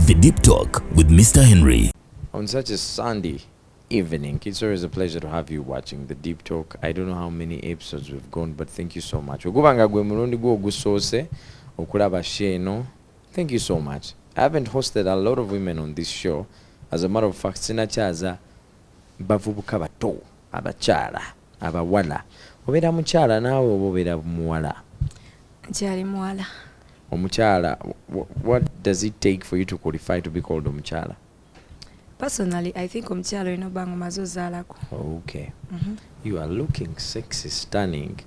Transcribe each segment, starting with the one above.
The Deep Talk with Mr. Henry. On such a Sunday evening, it's always a pleasure to have you watching The Deep Talk. I don't know how many episodes we've gone, but thank you so much. Thank you so much. I haven't hosted a lot of women on this show. As a matter of fact, sinachaza bavubuka bato abakyala abawala. Obera mukyala naawe obera muwala. Nkyali muwala. Omukyala, what does it take for you to qualify to be called omukyala? Personally, I think omukyala ino bango mazozalako. Okay. You are looking sexy, stunning.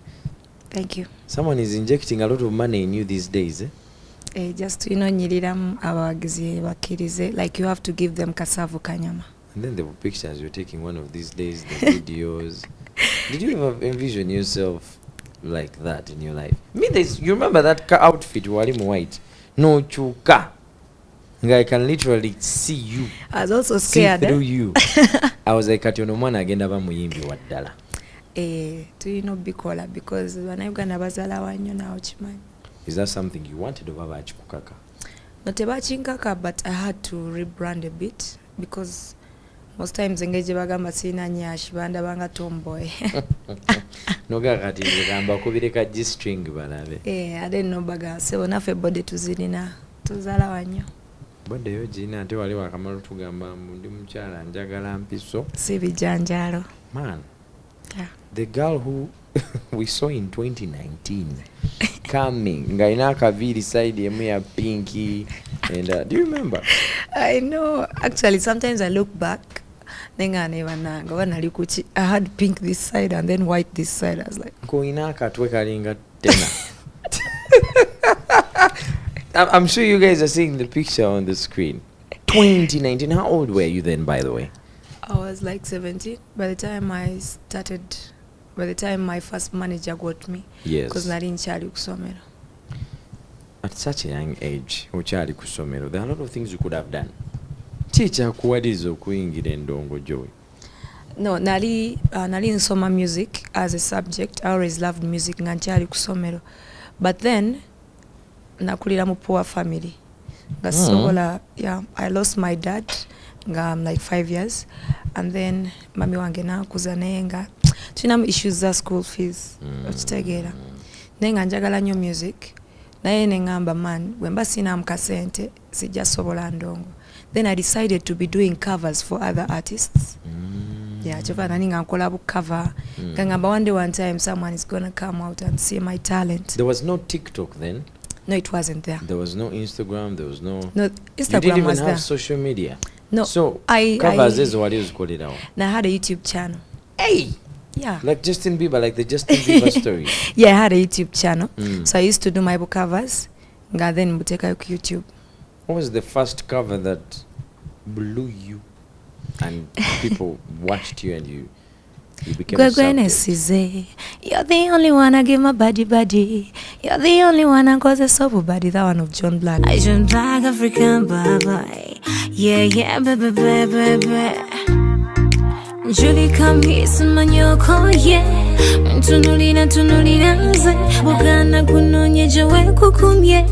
Thank you. Someone is injecting a lot of money in you these days, eh? Just nyiriramu abawagizi bakirize, like you have to give them kasavu kanyama. And then there were pictures you're taking one of these days, the videos. Did you ever envision yourself like that in your life? You remember that outfit walimu white? No chuka. I can literally see you. I was also scared. See through you. I was like, kati ono mwana agenda bamuyimbi waddala. Tuyina obikola because bannayuganda bazala wanyo nawo kimanyi. Is that something you wanted oba bakikukaka? No, tebakinkaka, but I had to rebrand a bit because most times engeje bagamba sina nyashi banda banga tomboy. Noga kati ngamba kubireka G-string balabe. I didn't know baga sebo nafe body tuzirina tuzala wanyo. Bode yo jina ate wali wakamala tugamba ndi mukyala njagala mpiso. Si bijanjalo. Man. Yeah. The girl who we saw in 2019 coming ngaina kaviri side emu ya pinky and do you remember? I know. Actually, sometimes I look back. I had pink this side and then white this side. I was like, I'm sure you guys are seeing the picture on the screen. 2019. How old were you then, by the way? I was like 17 by the time I started. By the time my first manager got me. Yes. Because nali nkyali kusomero. At such a young age, ukyali kusomero, there are a lot of things you could have done. Chicha kuwadizo kuyingira endongo Joey. No, nali nsoma music as a subject. I always loved music nga nkyali kusomero. But then nakulira mu poor family. Yeah, I lost my dad nga I'm like 5 years, and then mami wange nakuza naye nga tulina issues za school fees okitegeera naye nga njagala nnyo music naye ne ngamba man bwemba sinamu kasente sijja sobola ndongo. Then I decided to be doing covers for other artists. Yeah, kyova nani nga nkola bu cover nga ngamba one time someone is gonna come out and see my talent. There was no TikTok then? No, it wasn't there. There was no Instagram, there was no Instagram. You didn't even was have there. social media? No. So covers is what is called it out. Now I had a YouTube channel. Hey! Yeah. Like Justin Bieber, like the Justin Bieber story. Yeah, I had a YouTube channel. So I used to do my book covers. And then muteka YouTube. What was the first cover that blew you and people watched you and you became a subject? You're the only one I give my body. You're the only one I cause a sober body. That one of John Black. I John Black African bye. Yeah, baby. Julie come here, Samanyoko, yeah. Tunulina nze. Bugana kunonye jawe kukumye.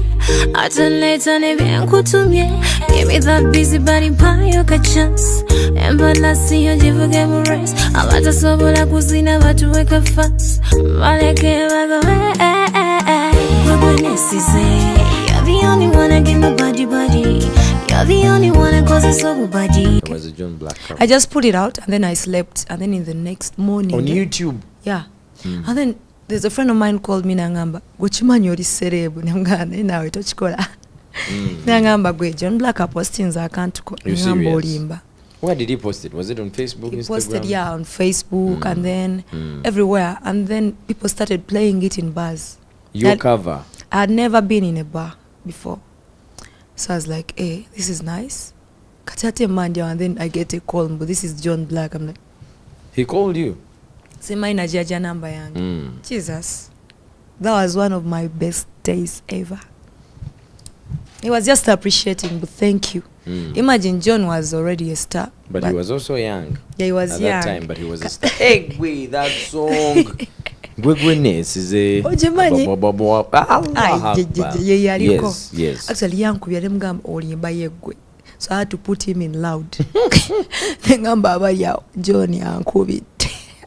Ataleta nebyen kutumye. Give me that busy body payo ka chance. Embalasi yo jivuge mu race. Abata sobola kuzina batuweka fast. Baleke bagawe. You're the only one I give my body. You're the only one I cause a sober body. It was a John Black cover. I just put it out and then I slept, and then in the next morning on YouTube. Yeah. And then there's a friend of mine called me nangamba gochimanyi oli serebu nangana nawe tochikola. Nangamba gwe John Black posting account ko ngamba olimba. Where did he post it? Was it on Facebook, he Instagram? Posted, yeah, on Facebook and then everywhere, and then people started playing it in bars. Your cover? I had never been in a bar before. So I was like, hey, this is nice. Katate Mandia, and then I get a call, but this is John Black. I'm like, he called you? Sema ina jaja number yangu. Jesus. That was one of my best days ever. He was just appreciating, but thank you. Imagine John was already a star. But he was also young. Yeah, he was at young. At that time, but he was a star. Hey, wait, that song. Gwegwenness is a Ojemanyi. Yes. Actually yankubye mugamba olimba yeggwe. so I had to put him in loud. Nengamba abaya John yankubidde.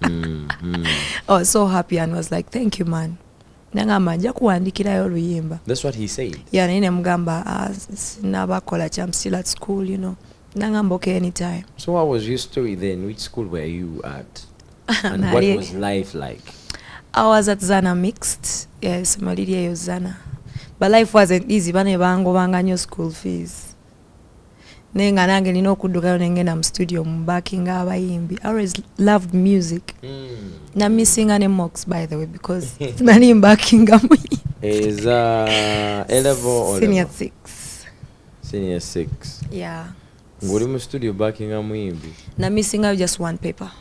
I was so happy and was like, thank you man. Nengamba nja kuwandikirayo oluyimba. That's what he said. Yeah, nene mugamba sinabakola I'm still at school, you know. Nengamba okay anytime. So what was your story then? Which school were you at? And what was life like? I was at Zana Mixed. Yes, Malidia Zana. But life wasn't easy. Bane bango banganyo school fees. Nenga nange nino kudukayo nengenda mu studio mbakinga abayimbi. I always loved music. Na missing ane mocks by the way because nani mbakinga mu. Is A level or senior level? 6. Senior 6. Yeah. Ngoli mu studio bakinga muyimbi. Na missing out just one paper.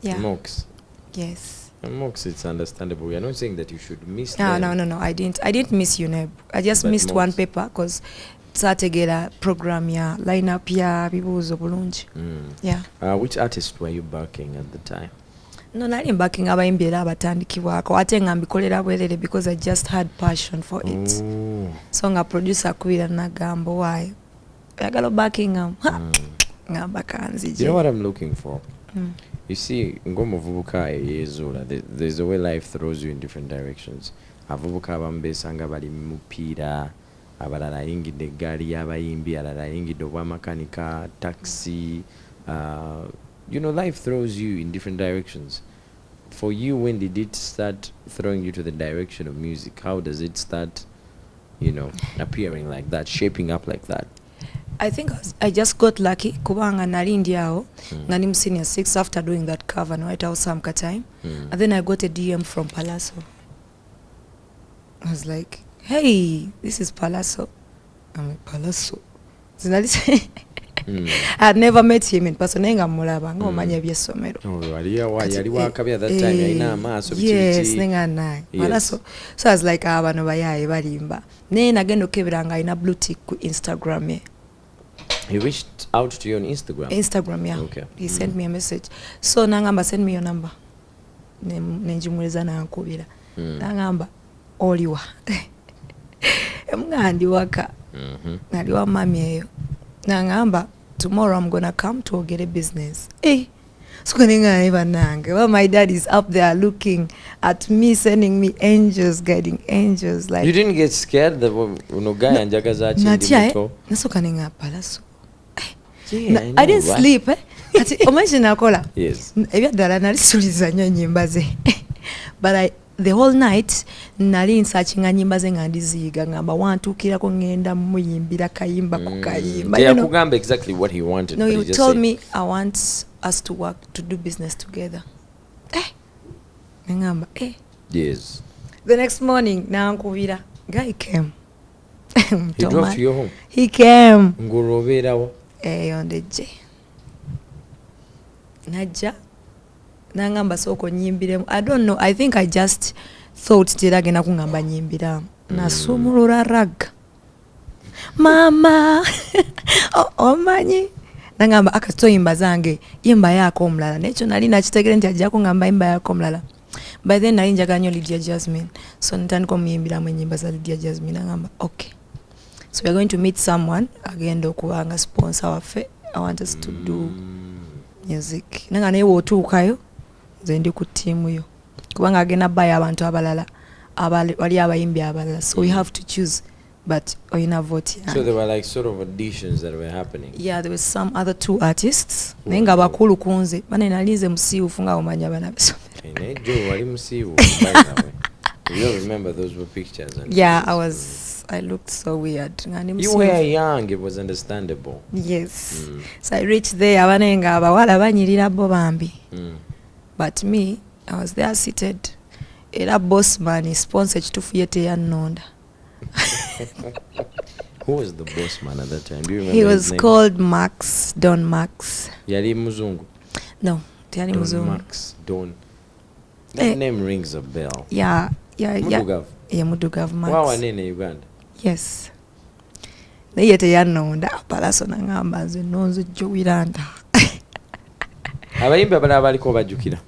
Yeah. Mocks. Yes. And mocks, it's understandable. We are not saying that you should miss No, them. no. I didn't miss UNEB. I just But missed one mocks. paper because sategera program ya lineup ya bibuuzo bulungi. Yeah. Which artist were you backing at the time? No, nali backing abayimbi era abatandikibwako ate nga mbikolera bwerere because I just had passion for it. Ooh. So nga producer kubira nagamba why ayagala backing am ngamba kanzije. You know what I'm looking for? You see, ngomuvubuka eyezuula, there's a way life throws you in different directions. Avubuka abamu beesanga bali mu mupiira, abalala ayingidde eggaali y'abayimbi, alala ayingidde obwamakanika, taxi. You know, life throws you in different directions. For you, when did it start throwing you to the direction of music? How does it start, you know, appearing like that, shaping up like that? I think I just got lucky kubanga nali ndiawo nga ni senior 6 after doing that cover no it was some time and then I got a DM from Palazzo. I was like, hey, this is Palazzo. I'm like, Palazzo. I had never met him in person. Nenga mulaba nga omanya byesomero. Yali wakabi at that time yalina amaaso bichi. Yes, nenga naye. Palazzo. So I was like, bano bayaye balimba. Ne nagenda okebiranga ina blue tick ku Instagram ye. He reached out to you on Instagram? Instagram, yeah. Okay. He sent me a message. So nangamba send me your number. Nenjumuliza nankubira. Nangamba oliwa. Mngandi waka. Naliwa mami eyo. Nangamba tomorrow I'm gonna come to get a business. So well, my dad is up there looking at me, sending me angels, guiding angels. Like you didn't get scared the guy and jagaza chindi nasokanenga Palazzo. I didn't sleep. Imagine akola. Yes. Ebyadala nalisuliza nnyo nyimba ze. But the whole night nali searching nyimba ze nga ndiziyiga ngamba wantukirako ngenda muyimbira kayimba ku kayimba. Yeah, kugamba exactly what he wanted. No, but he just told said, me I want us to work, to do business together. Ngamba yes. The next morning nankubira guy came. He drove to your home? He came. Nguroberawo? On the J. Najja nangamba soko nyimbiremu. I don't know, I think I just thought tiragenda kungamba nyimbiramu. Nasumulula rag. Mama. Omanyi. Nangamba akatoyimba zange yimba yako omulala. Nekyo nali nakitegere nti ajja kungamba yimba yako omulala. By then nali njaga nnyo Lydia Jasmine. So ntandika omuyimbiramu ennyimba za Lydia Jasmine. Nangamba okay. So we are going to meet someone agenda okubanga sponsor waffe. I want us to do music. Nanga naye wotuukayo nze ndi ku tiimu yo. Kubanga agenda baya abantu abalala wali abayimbi abalala. So we have to choose. But oyina vote yange. So there were like sort of auditions that were happening? Yeah, there were some other 2 artists. Naye nga bakulu kunze. Bane nalinze musiiwufu nga omanya bana besomero. Hey, Joe, wali musiiwu, by the way. You don't remember those were pictures? And yeah, I looked so weird. You were young, it was understandable. Yes. So I reached there, abanenga abawala banyirira bo bambi. But me, I was there seated. Era boss man sponsored kitufu yete yannonda. Who was the boss man at that time? Do you remember He his was name? called Max, Don Max. Yali muzungu? No, Tiani Don Muzungu. Max, Don. That name rings a bell. Yeah. Mudugavu? Yeah, Mudugavu Max. Wow, wanene Uganda? Yes. Naye teyannonda Palazzo nangamba nze nonze Jowy Landa. Abayimbi abalala baliko bajjukira?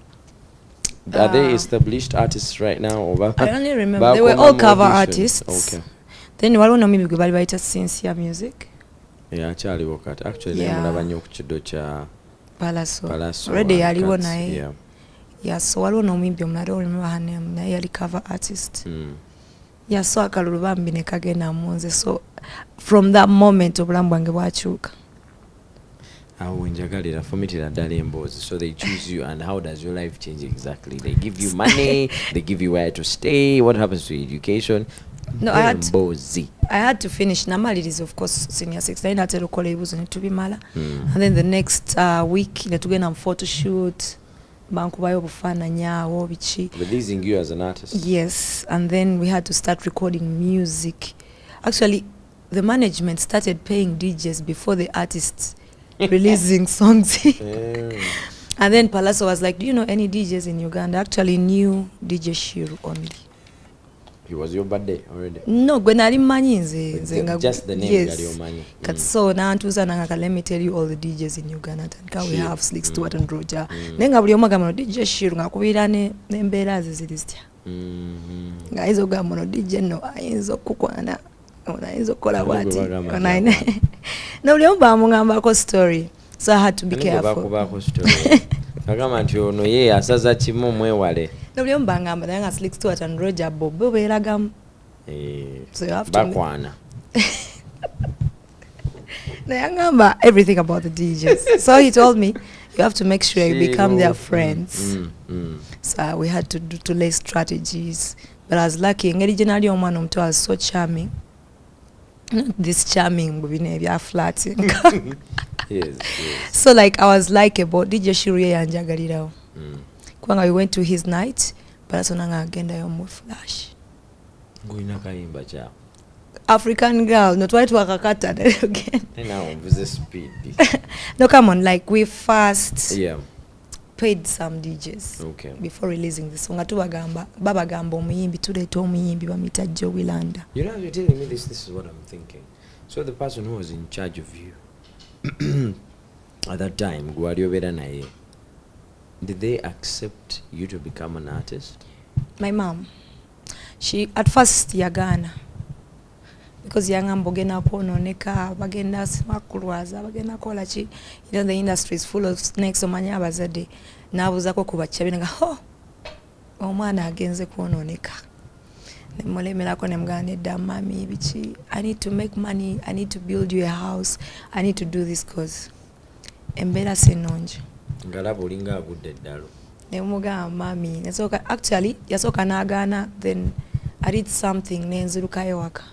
Are they established artists right now? Or I only remember they were all cover artists. Okay. Then waliwo nomimi gwe bali bayita Sincere Music. Yeah, akyaliwo kati. Actually, Yeah. nemulaba nnyo ku kiddo kya Palaso. Palaso. Already and yaliwo Cats, naye. yeah. Yeah, so waliwo n'omuyimbi omulala remember her name naye yali cover artist. Yeah, so akalulu bambi ne kagenda munze. So from that moment obulamu bwange bwakyuka. Awo wenjagalira fumitira ddala emboozi. So they choose you, and how does your life change exactly? They give you money, they give you where to stay. What happens to education? No, I had to finish namaliriza, of course, senior 6 naye natera okukola ebibuuzo ne tubimala. And then the next week ne tugenda mu photo shoot, bankubayo obufaananyi awo biki. Releasing you as an artist. Yes, and then we had to start recording music. Actually, the management started paying DJs before the artists releasing songs. And then Palazzo was like, do you know any DJs in Uganda? Actually knew DJ Shiru only. It was your birthday already? No, gwe nali mmanyi nze. Just the name yes. yali omanyi. So nantuuza nanga let me tell you all the DJs in Uganda. We have Slick Stewart and Roger. Nenga buli omu agamba DJ Shiru ng'akubira n'embeera ze ziri zitya. Ng'ayinza okugamba no DJ no ayinza okukwana. Ayinza okukola bw'ati. Na buli omu bamungambako story. So I had to be careful. Bakubako story. Agamba nti ono ye asaza kimu mwewale. Nobody bangamba naye nga Slick Stewart and Roger Bob beeragamu. So you have to bakwana. Naye ngamba everything about the DJs. So he told me you have to make sure you become their friends. So we had to lay strategies. But I was lucky. Engeri gye nali omwana omuto was so charming. Not this charming bubine bya flat. Yes. So like I was likable. DJ Shiru yanjagalirawo. Kwanga we went to his night, but that's onanga agenda yo mu flash. Ngulina kayimba cha. African girl, not white wakakata again. Now with speed. No, come on, like we first paid some DJs before releasing the song. Baba Gamba omuyimbi tuleeta omuyimbi bamita Jowy Landa. You know, you're telling me this is what I'm thinking. So the person who was in charge of you at that time, Gwadio Vedanaye, did they accept you to become an artist? My mom, she at first yagana because yangamba ogenda kwononeka bagenda simakulwaza bagenda kola ki. You know the industry is full of snakes omanya abazadde nabuzako ku bakyabye nga omwana agenze kwononeka nemulemerako nemugamba nedda mami biki I need to make money, I need to build you a house, I need to do this cause embeera sinungi ngalaba olinga agudde eddalo nemugamba mami actually yasooka n'agaana then I did something nenzirukayo waka.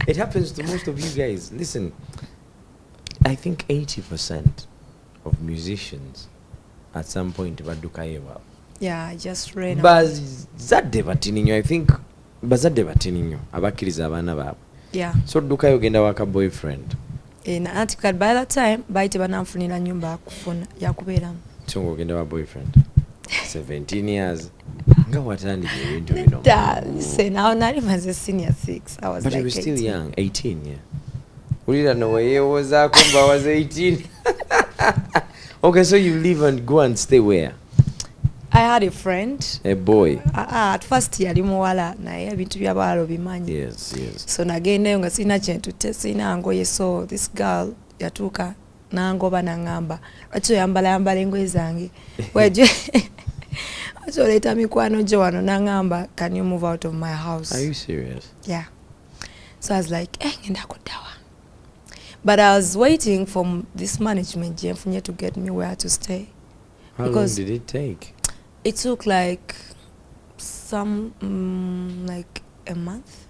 It happens to most of you guys. Listen, I think 80% of musicians at some point badukayo. Yeah, I just ran out. Bazadde batininyo, I think bazadde batininyo abakiriza abaana baabwe. Yeah. So dukayo genda waka boyfriend. By that time baite bananfunira nyumba yakubeeramu. So ngogenda wa boyfriend 17 years. Nga watandike ebintu bino. Listen, I was not even a senior 6. I was but like you were still 18. young, 18, yeah. Ulira no way was I was 18. Okay, so you leave and go and stay where? I had a friend. A boy. At first yali muwala naye ebintu by'abaalo bimanyi. Yes. So nagendayo nga sina kintu sina ngoye, so this girl yatuuka nangoba nangamba lwaki oyambala engoye zange lwaki oleeta mikwano gye wano nangamba can you move out of my house? Are you serious? Yeah. So I was like ngenda kuddawa. But I was waiting for this management gyenfunye to get me where to stay. How long did it take? It took like like a month.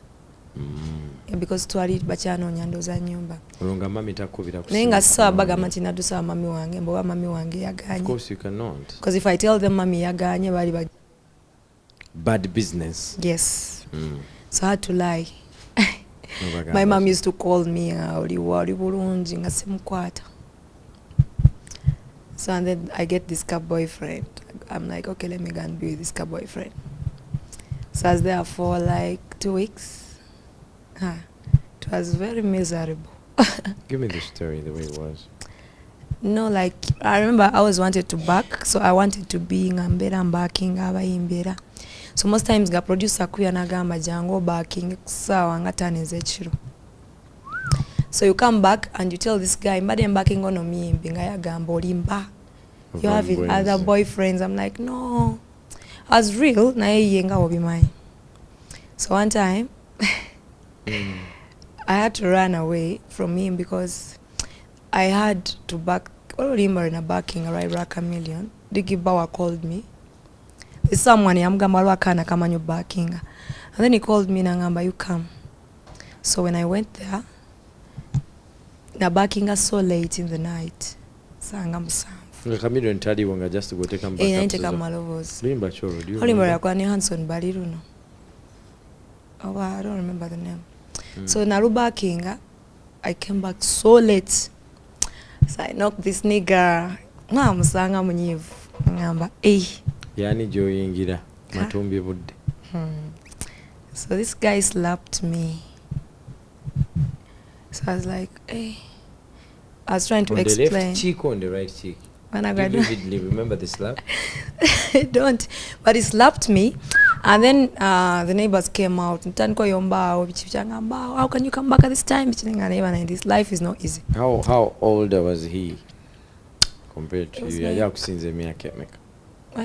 Yeah, because twali bakyanoonya ndooza nyumba. Olonga mami takubira naye nga sisaba bagamba nti naddusaba mami wange mboba mami wange yaganye. Of course you cannot. Because if I tell them mami yaganye bali bad business. Yes. So I had to lie. My mom used to call me oli bulungi nga simukwata. So and then I get this car boyfriend. I'm like, okay, let me go and be with this car boyfriend. So I was there for like 2 weeks. It was very miserable. Give me the story the way it was. No, like I remember I always wanted to back, so I wanted to be ngambera backing abayimbera. So most times ga producer kuya nagamba jango backing sawa nga 5 ez'ekiro. So you come back and you tell this guy, mbadde mbacking ono miyimbi nga yagamba olimba. You have other boyfriends. I'm like, no. I was real, naye ye nga obimanyi. So one time, I had to run away from him because I had to back, olimba in a backing, right, Raka Million. Digi Bawa called me. There's someone, yamugamba lwakana kamanyi backing. And then he called me, nangamba, you come. So when I went there, na backing so late in the night. Sanga musanvu. Kamilio ntali wanga just to go take him back. Eh, take him malovos. Limba choro. Olimba yakwani Hanson Baliruno. Oh, I don't remember the name. So Naruba Kinga, I came back so late. So I knocked this nigga. Musanga munyivu. Ngamba, eh. Yani Jowy ingira. Matumbi budde. So this guy slapped me. So I was like, eh. I was trying to explain. On the left cheek or on the right cheek? When I do you vividly remember the slap? I don't. But he slapped me. And then the neighbors came out. How can you come back at this time? This life is not easy. How old was he compared to you? I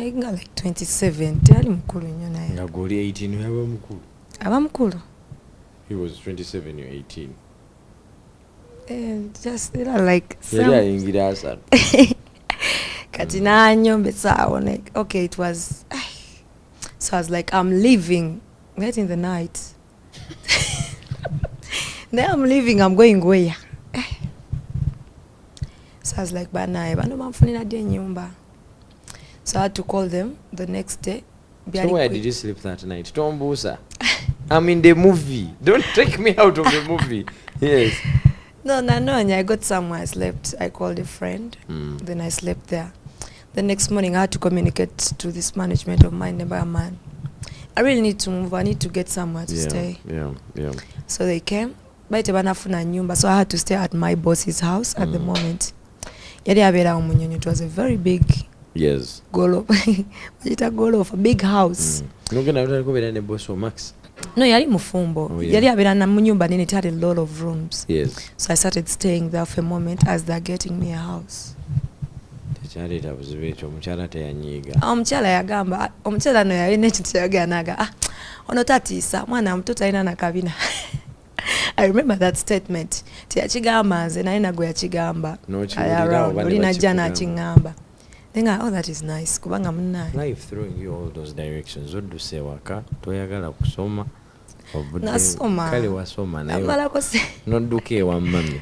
got like 27. Tell mukulu nyo naye. Ngagoli 18 yaba mukulu. Aba mukulu. He was 27, you're 18. Just like some. Kati nanyombe sawo like okay it was so I was like I'm leaving late in the night. Now I'm leaving, I'm going where? So I was like banaye bano bamfunira de nyumba. So I had to call them the next day. So where did you sleep that night? Tombusa. I'm in the movie. Don't take me out of the movie. Yes. No, I got somewhere I slept. I called a friend. Then I slept there. The next morning I had to communicate to this management of my neighbor man. I really need to move. I need to get somewhere to stay. Yeah. So they came. So I had to stay at my boss's house at the moment. It was a very big golof, a big house. No, yali mufumbo. Yali abera na munyumba nini, it had a lot of rooms. Yes. So I started staying there for a moment as they're getting me a house. Omukyala yagamba, omukyala no yalina ekintu yaganaga, ono tatiisa, mwana mtoto alina nakabina. I remember that statement. Tiyakigamba nze naye nagwe yakigamba. Olina jana akingamba. Then oh, that is nice. Kubanga munnaye. Life throwing you all those directions. Odduse waka, toyagala kusoma. Nasoma. Kale wasoma naye. Nodduke wa mami.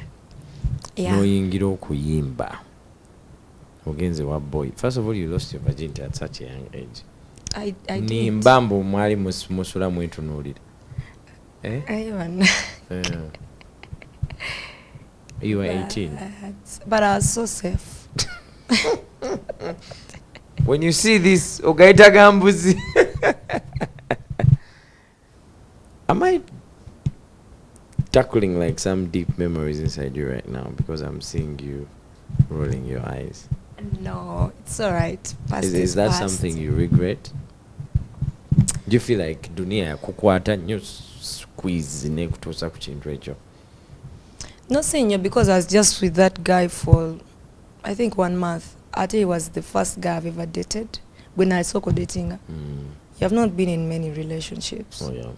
Noyingira okuyimba. Ogenze wa boy. First of all, you lost your virginity at such a young age. I did. Ni mbambo mwali musula mwetunuulira. You were 18. But I was so safe. When you see this, Ogaita Gambuzi. Am I tackling like some deep memories inside you right now? Because I'm seeing you rolling your eyes. No, it's alright. Is that something you regret? Do you feel like dunia kukwata nyo squeeze ne kutosa ku kintu ekyo? Not saying you because I was just with that guy for I think 1 month. I tell you, he was the first guy I've ever dated. When I saw dating, you have not been in many relationships. Oh yeah.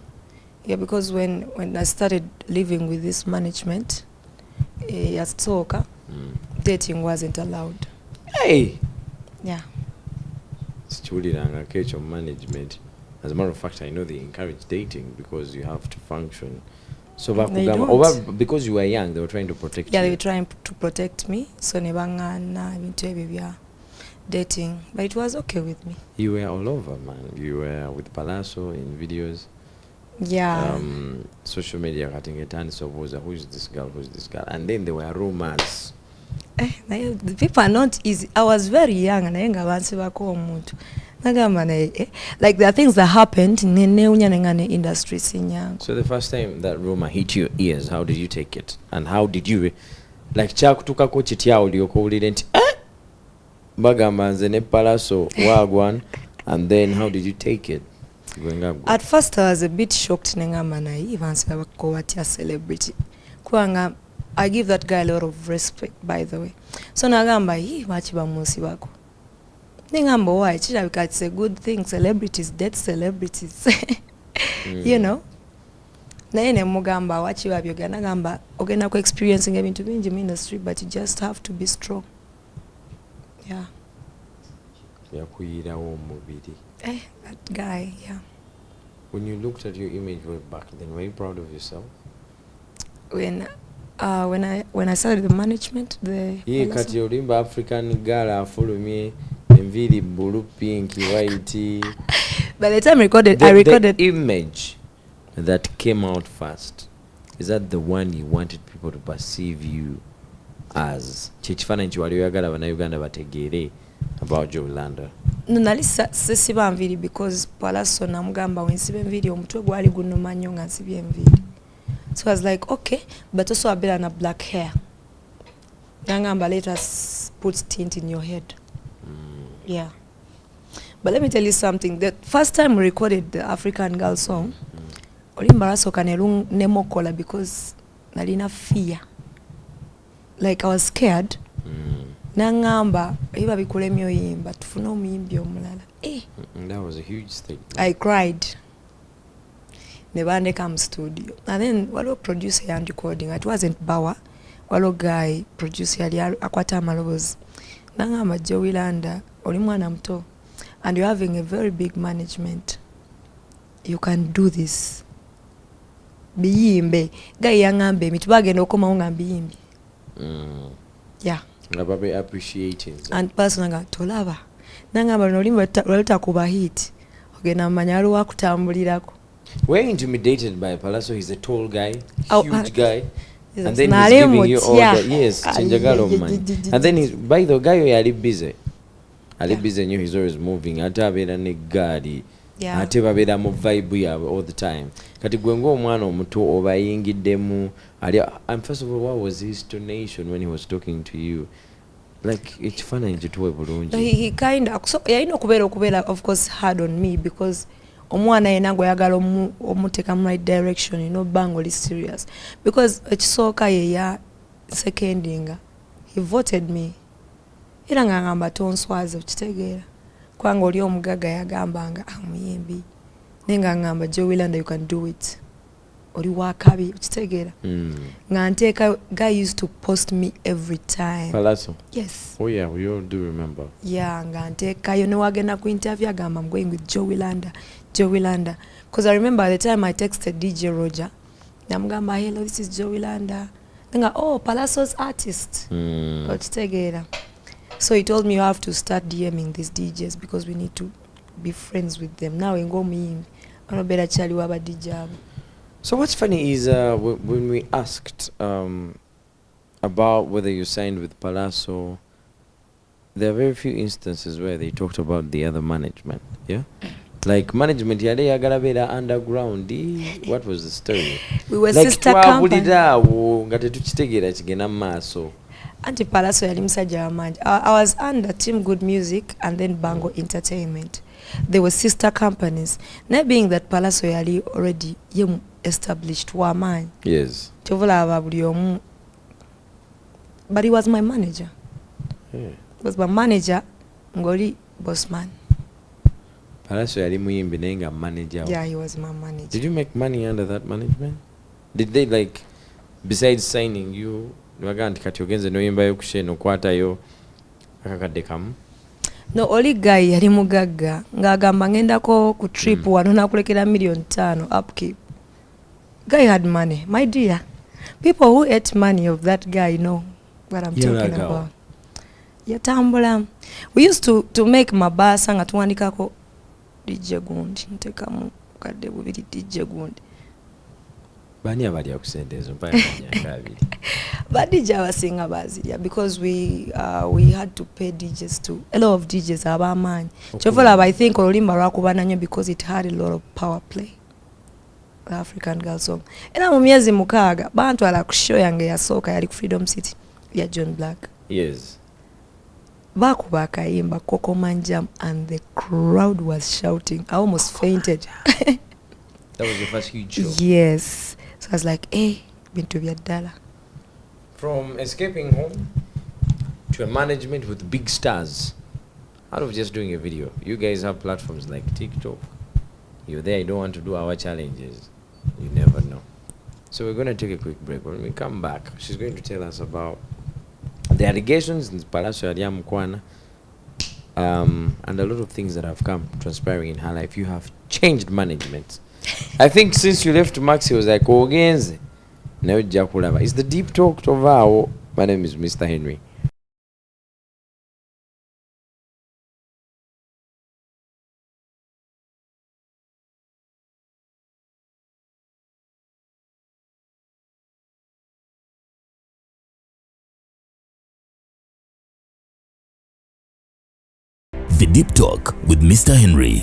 Yeah, because when I started living with this management, as talker, dating wasn't allowed. Hey. Yeah. Sichuliranga kecho management. As a matter of fact, I know they encourage dating because you have to function. So because you were young, they were trying to protect you. Yeah, they were trying to protect me. So nebangana ebintu dating, but it was okay with me. You were all over, man. You were with Palazzo in videos. Yeah. Social media cutting a ton. So who is this girl? Who is this girl? And then there were rumors. The people are not easy. I was very young and I was like there are things that happened in the industry. So the first time that rumor hit your ears, how did you take it? And how did you like chakutuka ko chitya ulioko ulidenti bagamba nze ne Palazzo wagwan, and then how did you take it going up? At first I was a bit shocked nengamba naive ansaba ko watya celebrity kwanga I give that guy a lot of respect, by the way. So nagamba lwaki bamunsibako nengamba why kirabika it's a good thing, celebrities date celebrities you know. Naye nemugamba wakiba byogera nagamba ogenda ku experiencing ebintu bingi mu industry, but you just have to be strong. Yeah. Yakuyirawo omubiri. That guy, yeah. When you looked at your image way back then, were you proud of yourself? When I started the management, kati olimba African girl afulumye enviri blue, pink, white. By the time I recorded the image that came out first, is that the one you wanted people to perceive you as? Chichifananyi chiwali oyagala bannayuganda bategeere about Jowy Landa. No, nali sesiba nviri because Palaso namugamba wensiba enviri omutwe gwali gunuma nnyo nga nsibye enviri. So I was like, okay, but also a bit on a black hair. Nangamba, let us put tint in your head. Yeah. But let me tell you something. The first time we recorded the African Girl song, olimbaraso kanelu nemokola because nalina fear. Like I was scared. Nangamba, iba bikulemi oyimba tufuna omuyimbi omulala. That was a huge thing. I cried. Nebande come studio. And then walo producer and recording. It wasn't Bawa. Walo guy producer yali akwata amalobozi. Nangamba Jowy Landa oli mwana mto and you're having a very big management. You can do this. Biyimbe. Guy yangambe mitubagenda okoma ngamba biyimbi. Yeah. Ngababe appreciating. And person nga tolaba. Nangamba nolimba lwaleta kuba hit. Ogenda manyalo wakutambulirako. We're intimidated by Palaso. He's a tall guy, huge guy. And then he's giving you all that. Yes, Chenjagalo man. And then he's, by the guy, Ali busy. Ali busy, knew he's always moving. Ata abera ne gadi. Ate babera mu vibe ya all the time. Kati gwengo omwana omuto obayingiddemu. And first of all, what was his tonation when he was talking to you? Like, it's funny to bulungi. He kind of, so yeah, okubera of course hard on me because omwana yena gwayagala omuteka mu right direction, you know, bango is serious because ekisooka ye ya secondinga he voted me era ngamba tonswaze okitegeera kwanga oli omugaga yagambanga amuyimbi nenga ngamba Jowy Landa you can do it oli wakabi okitegeera nga nteeka guy used to post me every time. Palaso? Yes. Oh yeah, we all do remember. Yeah, nga nteekayo newagenda ku interview agamba I'm going with Jowy Landa. Jowy Landa. Because I remember at the time I texted DJ Roger. Namugamba, hello, this is Jowy Landa. Nga, oh, Palaso's artist. So he told me you have to start DMing these DJs because we need to be friends with them. Now in go me, I better tell you about DJ. So what's funny is when we asked about whether you signed with Palaso, there are very few instances where they talked about the other management. Yeah. Like management yale yagalabera underground. What was the story? We were like sister company. Nga tetukitegera kigenda maaso. Anti Palaso yali musajja wamanyi. I was under Team Good Music and then Bango Entertainment. They were sister companies. Now being that Palaso yali already established wamanyi. Yes. Tovula buli omu. But he was my manager. Yeah. He was my manager, ngoli boss man. Palaso yali muyimbi nenga manager. Yeah, he was my manager. Did you make money under that management? Did they like, besides signing you, nwaganti kati ogenze noyimbayo kushe nokwatayo akakadde kamu? No, oli guy yali mugagga ng'agamba ngendako ku trip wano nakulekera $1,500,000 upkeep. Guy had money, my dear. People who ate money of that guy know what I'm talking about. Yatambula. We used to make mabasa nga tuwandikako DJ gundi ntekamu kadde bubiri DJ gundi. Bani abali akusendezo mpaka nyakabiri. But DJ abasinga bazirya because we had to pay DJs too. A lot of DJs abamanyi. Chovola I think olulimba lwakuba nanyo because it had a lot of power play. The African Girl song. Era mu myezi mukaaga bantu ala ku show yange yasooka yali ku Freedom City ya John Black. Yes. Bakuba akayimba Coco Manjam and the crowd was shouting. I almost fainted. That was the first huge show. Yes. So I was like, bintu bya ddala. from escaping home to a management with big stars out of just doing a video. You guys have platforms like TikTok. You're there, you don't want to do our challenges. You never know. So we're going to take a quick break. When we come back, she's going to tell us about the allegations in Palacio Ariam Kwana, and a lot of things that have come transpiring in her life. You have changed management. I think since you left Max, he was like, Ogenze. Now Jakulava. It's the deep talk of our. My name is Mr. Henry. The Deep Talk with Mr. Henry.